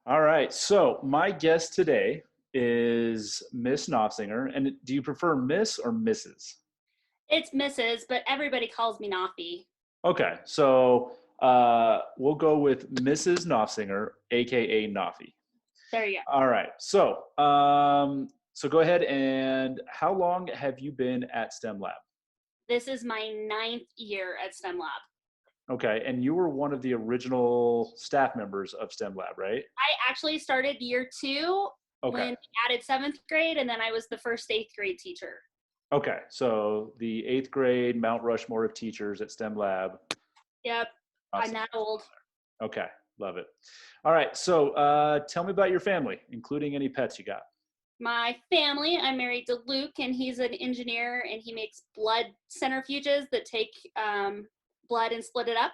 All right. So my guest today is Miss Noffsinger. And do you prefer Miss or Mrs.? It's Mrs., but everybody calls me Noffy. Okay. So we'll go with Mrs. Noffsinger, aka Noffy. There you go. All right. So go ahead, and how long have you been at STEM Lab? This is my ninth year at STEM Lab. Okay. And you were one of the original staff members of STEM Lab, right? I actually started year two Okay. when we added seventh grade, and then I was the first eighth grade teacher. Okay. So the eighth grade Mount Rushmore of teachers at STEM Lab. Yep, I'm Awesome. that old. Okay, love it. All right, so tell me about your family, including any pets you got. My family, I'm married to Luke, and he's an engineer, and he makes blood centrifuges that take blood and split it up.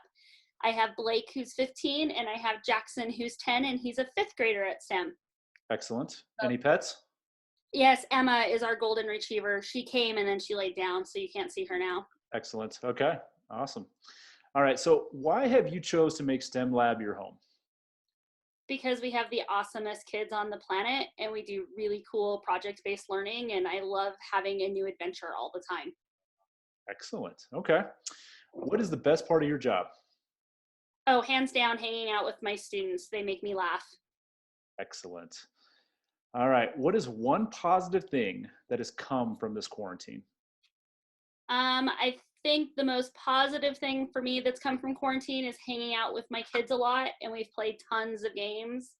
I have Blake, who's 15, and I have Jackson, who's 10, and he's a fifth grader at STEM. Excellent. So, Any pets? yes, Emma is our golden retriever. She came and then she laid down, so you can't see her now. Excellent. Okay, awesome. All right, so why have you chose to make STEM Lab your home? Because we have the awesomest kids on the planet and we do really cool project-based learning, and I love having a new adventure all the time. Excellent. Okay. What is the best part of your job? Oh, hands down, hanging out with my students. They make me laugh. Excellent. All right, what is one positive thing that has come from this quarantine? I think the most positive thing for me that's come from quarantine is hanging out with my kids a lot, and we've played tons of games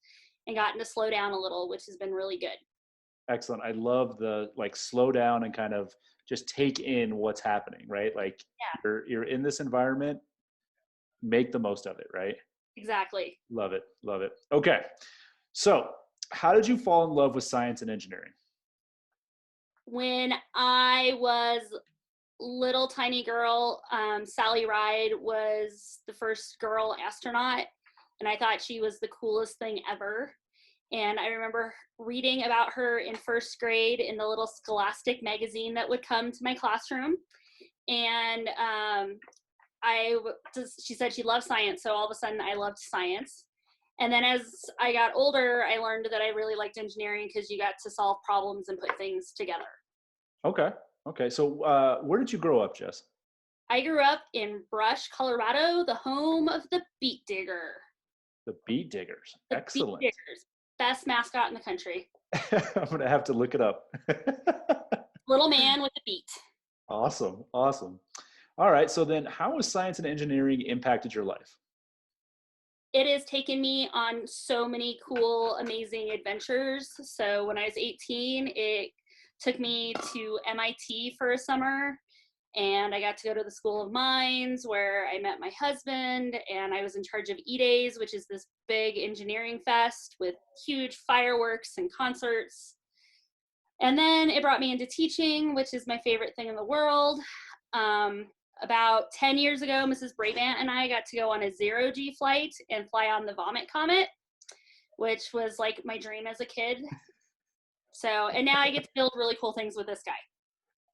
and gotten to slow down a little, which has been really good. Excellent. I love the like slow down and kind of just take in what's happening, right? Like Yeah, you're in this environment, make the most of it, right? exactly. Love it. Love it. Okay. So, how did you fall in love with science and engineering? When I was little tiny girl, Sally Ride was the first girl astronaut, and I thought she was the coolest thing ever. And I remember reading about her in first grade in the little Scholastic magazine that would come to my classroom. And she said she loved science, so all of a sudden I loved science. And then as I got older, I learned that I really liked engineering because you got to solve problems and put things together. Okay. Okay. So, where did you grow up, Jess? I grew up in Brush, Colorado, the home of the Beet Digger. The Beat Diggers. The Beet Excellent. Diggers, best mascot in the country. I'm gonna have to look it up. Little man with a beat. Awesome. Awesome. All right. So then, how has science and engineering impacted your life? It has taken me on so many cool, amazing adventures. So when I was 18, it took me to MIT for a summer, and I got to go to the School of Mines where I met my husband, and I was in charge of E-Days, which is this big engineering fest with huge fireworks and concerts. And then it brought me into teaching, which is my favorite thing in the world. Um, about 10 years ago, Mrs. Brabant and I got to go on a zero G flight and fly on the Vomit Comet, which was like my dream as a kid. So, and now I get to build really cool things with this guy.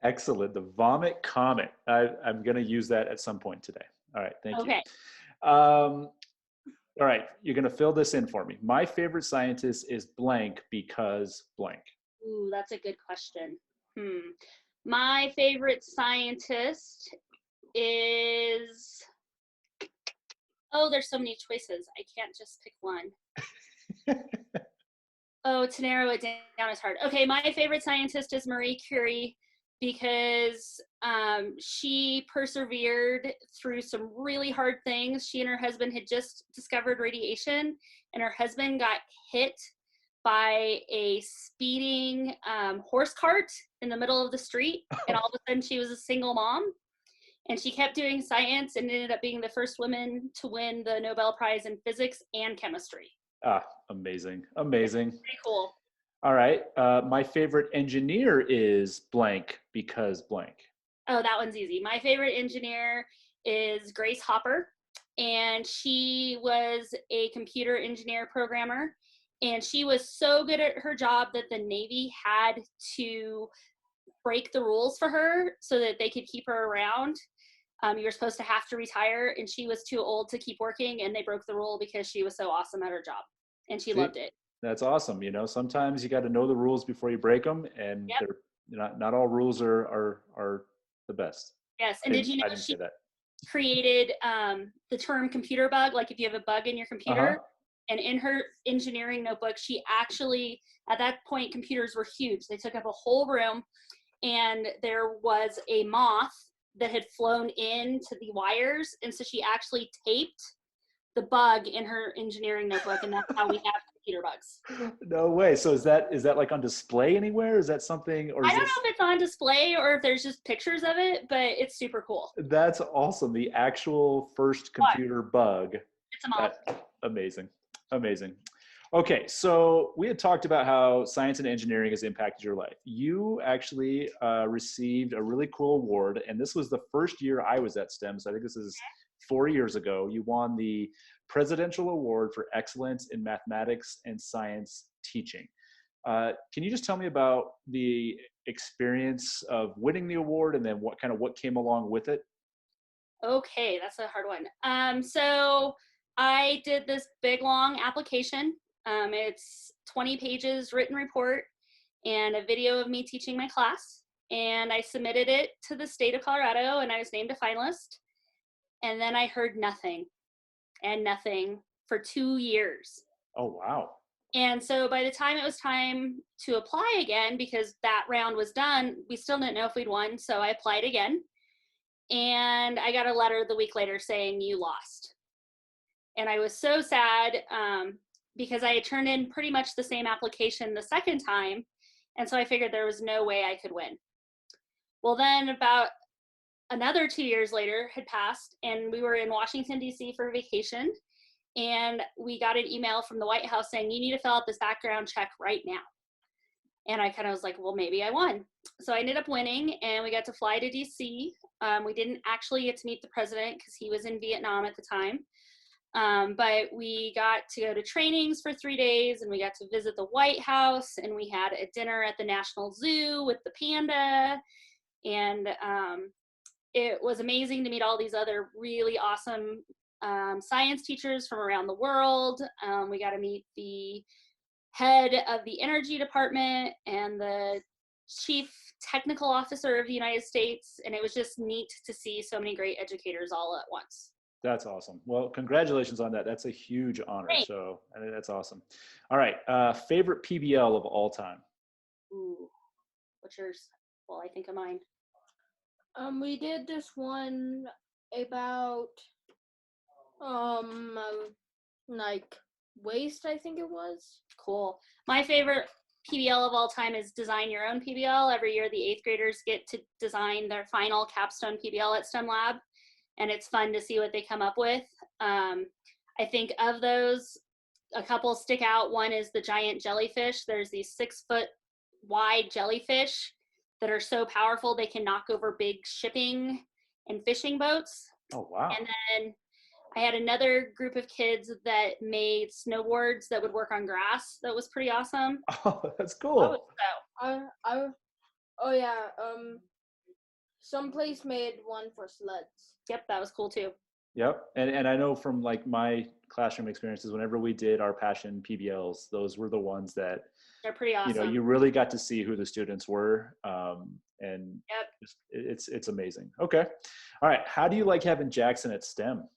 Excellent. The Vomit Comet. I'm going to use that at some point today. All right. Thank you. Okay. Um, all right. You're going to fill this in for me. My favorite scientist is blank because blank. Ooh, that's a good question. My favorite scientist is, oh, there's so many choices. I can't just pick one. Oh, to narrow it down is hard. Okay, my favorite scientist is Marie Curie because she persevered through some really hard things. She and her husband had just discovered radiation, and her husband got hit by a speeding horse cart in the middle of the street. And all of a sudden, she was a single mom. And she kept doing science and ended up being the first woman to win the Nobel Prize in physics and chemistry. Ah, amazing. It's Amazing. pretty cool. All right. My favorite engineer is blank because blank. Oh, that one's easy. My favorite engineer is Grace Hopper, and she was a computer engineer programmer. And she was so good at her job that the Navy had to break the rules for her so that they could keep her around. You were supposed to have to retire, and she was too old to keep working, and they broke the rule because she was so awesome at her job. and she See, loved it. that's awesome. Sometimes you got to know the rules before you break them, and Yep. they're not all rules are the best. Yes. I And did didn't you know I didn't she say that. created the term computer bug? Like if you have a bug in your Uh huh. computer, and in her engineering notebook, she actually, at that point, computers were huge. They took up a whole room, and there was a moth that had flown into the wires. And so she actually taped the bug in her engineering notebook, and that's how we have computer bugs. No way. So is that like on display anywhere? Is that something, or I is don't this? know if it's on display or if there's just pictures of it, but it's super cool. That's awesome. The actual first What? computer bug. It's a moth. That amazing, amazing. Okay, so we had talked about how science and engineering has impacted your life. You actually received a really cool award, and this was the first year I was at STEM. So I think this is 4 years ago. You won the Presidential Award for Excellence in Mathematics and Science Teaching. Can you just tell me about the experience of winning the award, and then what came along with it? Okay, that's a hard one. So I did this big long application. It's 20 pages written report and a video of me teaching my class. And I submitted it to the state of Colorado, and I was named a finalist. And then I heard nothing and nothing for 2 years. Oh, wow. And so by the time it was time to apply again, because that round was done, we still didn't know if we'd won. So I applied again, and I got a letter the week later saying you lost. And I was so sad because I had turned in pretty much the same application the second time. And so I figured there was no way I could win. Well, then about another 2 years later had passed, and we were in Washington, D.C. for vacation. And we got an email from the White House saying, you need to fill out this background check right now. And I kind of was like, well, maybe I won. So I ended up winning, and we got to fly to DC. We didn't actually get to meet the president because he was in Vietnam at the time. But we got to go to trainings for 3 days, and we got to visit the White House, and we had a dinner at the National Zoo with the panda. And it was amazing to meet all these other really awesome science teachers from around the world. We got to meet the head of the energy department and the chief technical officer of the United States. And it was just neat to see so many great educators all at once. That's awesome. Well, congratulations on that. That's a huge honor. Great. So that's awesome. All right. Favorite PBL of all time? Ooh, what's yours? Well, I think of mine. We did this one about like waste, I think it was. Cool. My favorite PBL of all time is Design Your Own PBL. Every year, the 8th graders get to design their final capstone PBL at STEM Lab, and it's fun to see what they come up with. I think of those, a couple stick out. One is the giant jellyfish. There's these 6-foot wide jellyfish that are so powerful they can knock over big shipping and fishing boats. Oh, wow. And then I had another group of kids that made snowboards that would work on grass. That was pretty awesome. Oh, that's cool. Oh yeah. Some place made one for sleds. Yep, that was cool too. Yep. And I know from like my classroom experiences, whenever we did our passion PBLs, those were the ones that, They're pretty awesome. you really got to see who the students were. And Yep. it's amazing. Okay. All right. How do you like having Jackson at STEM?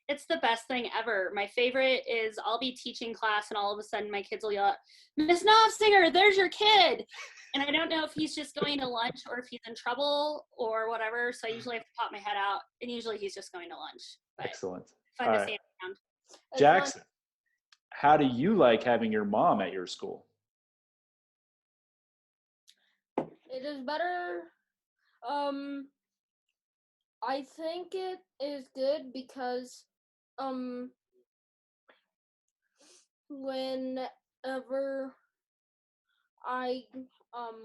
It's the best thing ever. My favorite is I'll be teaching class, and all of a sudden my kids will yell, Miss Noffsinger, there's your kid. And I don't know if he's just going to lunch or if he's in trouble or whatever. So I usually have to pop my head out, and usually he's just going to lunch. But Excellent. fun All to right. see him around. Jackson, how do you like having your mom at your school? It is better. I think it is good because whenever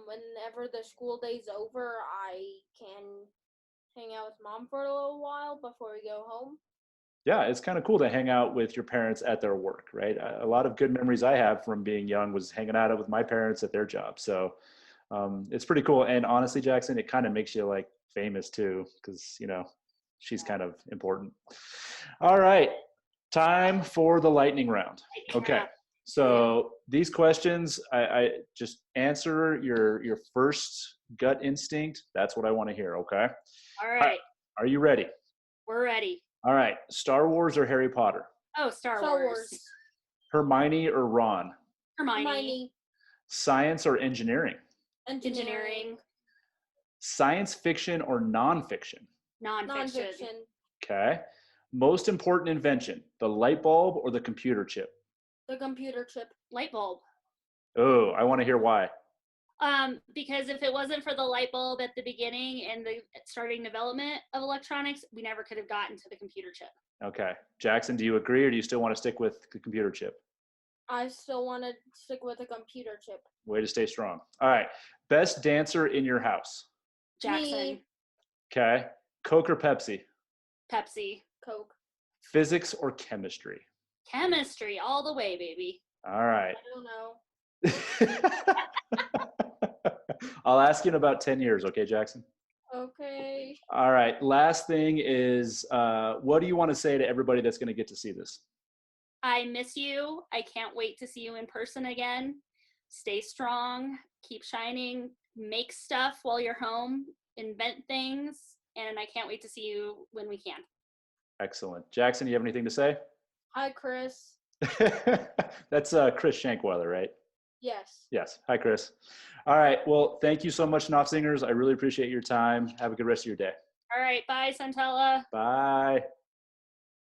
whenever the school day's over, I can hang out with mom for a little while before we go home. Yeah, it's kind of cool to hang out with your parents at their work, right? A lot of good memories I have from being young was hanging out with my parents at their job. So it's pretty cool. And honestly, Jackson, it kind of makes you like famous too, because, she's kind of important. All right, time for the lightning round. Okay. So these questions, I just answer your first gut instinct. That's what I want to hear. Okay. All right. Are you ready? We're ready. All right. Star Wars or Harry Potter? Oh, Star Star Wars. Wars. Hermione or Ron? Hermione. Hermione. Science or engineering? Engineering. Science fiction or nonfiction? Nonfiction. Nonfiction. Okay. Most important invention, the light bulb or the computer chip? The computer chip. Light bulb. Oh, I want to hear why. Because if it wasn't for the light bulb at the beginning and the starting development of electronics, we never could have gotten to the computer chip. Okay. Jackson, do you agree or do you still want to stick with the computer chip? I still want to stick with the computer chip. Way to stay strong. All right. Best dancer in your house? Jackson. Me. Okay. Coke or Pepsi? Pepsi. Coke. Physics or chemistry? Chemistry all the way, baby. All right. I don't know. I'll ask you in about 10 years, okay, Jackson? Okay. All right. Last thing is, what do you want to say to everybody that's going to get to see this? I miss you. I can't wait to see you in person again. Stay strong. Keep shining. Make stuff while you're home. Invent things. And I can't wait to see you when we can. Excellent. Jackson, you have anything to say? Hi, Chris. That's Chris Shankweiler, right? Yes. Yes. Hi, Chris. All right. Well, thank you so much, Noffsingers. I really appreciate your time. Have a good rest of your day. All right. Bye, Santella. Bye.